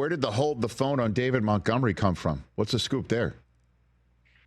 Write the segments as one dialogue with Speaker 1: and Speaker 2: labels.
Speaker 1: where did the hold the phone on David Montgomery come from? What's the scoop there?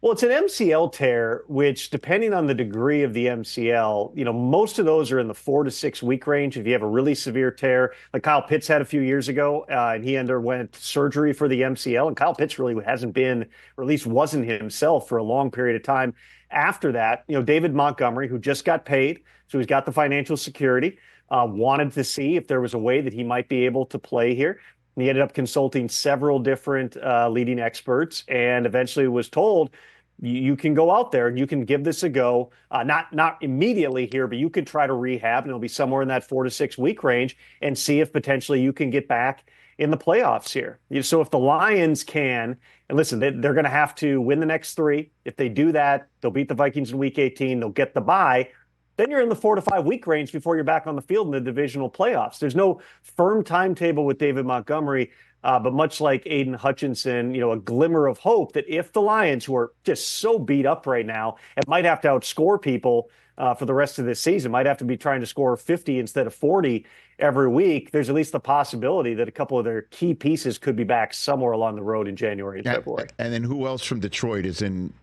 Speaker 2: Well, it's an MCL tear, which, depending on the degree of the MCL, most of those are in the 4 to 6 week range. If you have a really severe tear, like Kyle Pitts had a few years ago, and he underwent surgery for the MCL, and Kyle Pitts really hasn't been, or at least wasn't himself for a long period of time. After that, David Montgomery, who just got paid, so he's got the financial security, wanted to see if there was a way that he might be able to play here. And he ended up consulting several different leading experts, and eventually was told, you can go out there and you can give this a go, not immediately here, but you could try to rehab, and it'll be somewhere in that 4 to 6 week range, and see if potentially you can get back in the playoffs here. So if the Lions can, and listen, they're going to have to win the next 3. If they do that, they'll beat the Vikings in week 18. They'll get the bye. Then you're in the 4 to 5 week range before you're back on the field in the divisional playoffs. There's no firm timetable with David Montgomery, but much like Aiden Hutchinson, a glimmer of hope that if the Lions, who are just so beat up right now and might have to outscore people for the rest of this season, might have to be trying to score 50 instead of 40 every week, there's at least the possibility that a couple of their key pieces could be back somewhere along the road in January and February.
Speaker 1: And then who else from Detroit is in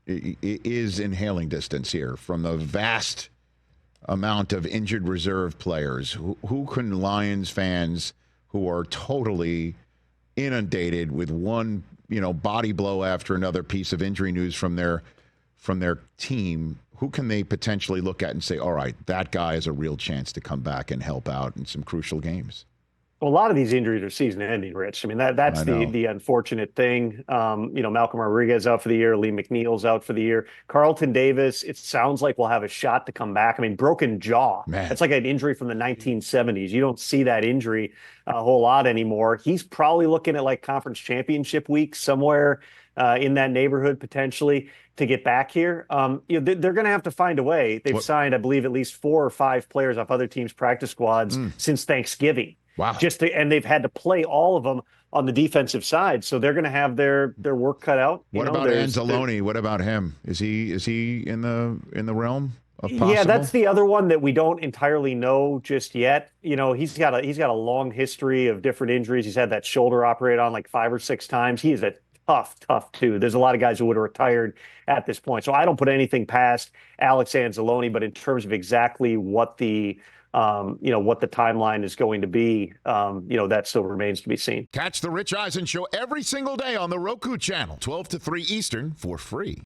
Speaker 1: hailing distance here from the vast amount of injured reserve players? Who can Lions fans who are totally inundated with one, body blow after another piece of injury news from their team, who can they potentially look at and say, all right, that guy has a real chance to come back and help out in some crucial games?
Speaker 2: Well, a lot of these injuries are season-ending, Rich. I mean, that's the unfortunate thing. Malcolm Rodriguez out for the year. Lee McNeil's out for the year. Carlton Davis, it sounds like will have a shot to come back. I mean, broken jaw. Man. That's like an injury from the 1970s. You don't see that injury a whole lot anymore. He's probably looking at like conference championship week somewhere in that neighborhood potentially to get back here. They're going to have to find a way. They've signed, I believe, at least 4 or 5 players off other teams' practice squads since Thanksgiving.
Speaker 1: Wow.
Speaker 2: And they've had to play all of them on the defensive side. So they're going to have their work cut out.
Speaker 1: What about Anzalone? What about him? Is he in the realm of possible?
Speaker 2: Yeah, that's the other one that we don't entirely know just yet. He's got a long history of different injuries. He's had that shoulder operated on like 5 or 6 times. He is a tough too. There's a lot of guys who would have retired at this point. So I don't put anything past Alex Anzalone, but in terms of exactly what the timeline is going to be, that still remains to be seen.
Speaker 1: Catch the Rich Eisen Show every single day on the Roku Channel, 12 to 3 Eastern, for free.